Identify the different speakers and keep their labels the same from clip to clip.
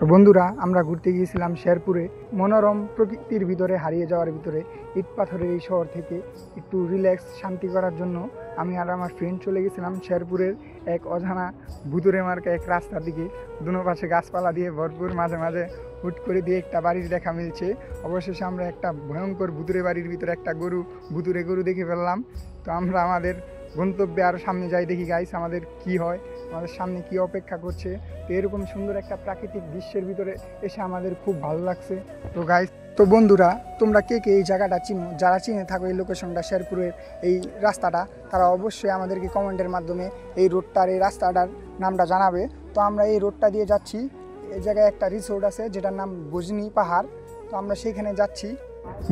Speaker 1: তো বন্ধুরা, আমরা ঘুরতে গিয়েছিলাম শেরপুরে। মনোরম প্রকৃতির ভিতরে হারিয়ে যাওয়ার ভিতরে ইট পাথরের এই শহর থেকে একটু রিল্যাক্স শান্তি করার জন্য আমি আর আমার ফ্রেন্ড চলে গেছিলাম শেরপুরের এক অজানা ভুতুরে মার্কা এক রাস্তার দিকে। দুনো পাশে গাছপালা দিয়ে ভরপুর, মাঝে মাঝে হুট করে দিয়ে একটা বাড়ির দেখা মিলছে। অবশেষে আমরা একটা ভয়ঙ্কর ভুতুরে বাড়ির ভিতরে একটা ভুতুরে গরু দেখে ফেললাম। তো আমরা আমাদের গন্তব্যে আরও সামনে যাই, দেখি গাইস আমাদের কি হয়, আমাদের সামনে কি অপেক্ষা করছে। তো এরকম সুন্দর একটা প্রাকৃতিক দৃশ্যের ভিতরে এসে আমাদের খুব ভালো লাগছে। তো গাইস, তো বন্ধুরা, তোমরা কে কে এই জায়গাটা চিনো? যারা চিনে থাকো এই লোকেশনটা, শেরপুরের এই রাস্তাটা, তারা অবশ্যই আমাদেরকে কমেন্টের মাধ্যমে এই রোডটার, এই রাস্তাটার নামটা জানাবে। তো আমরা এই রোডটা দিয়ে যাচ্ছি। এই জায়গায় একটা রিসোর্ট আছে যেটার নাম গজনী পাহাড়। তো আমরা সেখানে যাচ্ছি।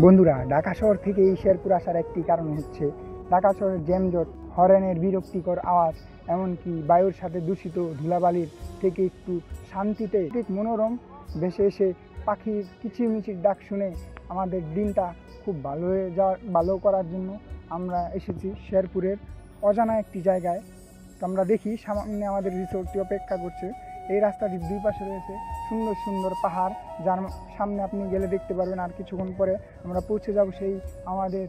Speaker 1: বন্ধুরা, ঢাকা শহর থেকে এই শেরপুর আসার একটি কারণ হচ্ছে ঢাকা শহরের জ্যামজট, হরেনের বিরক্তিকর আওয়াজ, এমনকি বায়ুর সাথে দূষিত ধুলাবালির থেকে একটু শান্তিতে ঠিক মনোরম ভেসে এসে পাখির কিচিরমিচির ডাক শুনে আমাদের দিনটা খুব ভালো করার জন্য আমরা এসেছি শেরপুরের অজানা একটি জায়গায়। তো আমরা দেখি সামনে আমাদের রিসোর্টটি অপেক্ষা করছে। এই রাস্তাটির দুই পাশে রয়েছে সুন্দর সুন্দর পাহাড়, যার সামনে আপনি গেলে দেখতে পারবেন আর কিছুক্ষণ পরে আমরা পৌঁছে যাব সেই আমাদের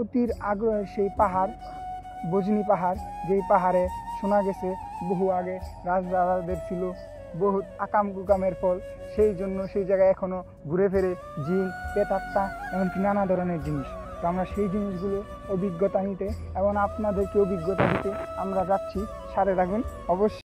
Speaker 1: অতির আগ্রহের সেই পাহাড়, গজনী পাহাড়, যেই পাহাড়ে শোনা গেছে বহু আগে রাজরাজাদের ছিল বহু আকাম কুকামের ফল। সেই জন্য সেই জায়গায় এখনও ঘুরে ফেরে জিন, প্রেতাত্মা, এমনকি নানা ধরনের জিনিস। তো আমরা সেই জিনিসগুলো অভিজ্ঞতা নিতে এবং আপনাদেরকে অভিজ্ঞতা দিতে আমরা যাচ্ছি। সাথে থাকুন অবশ্যই।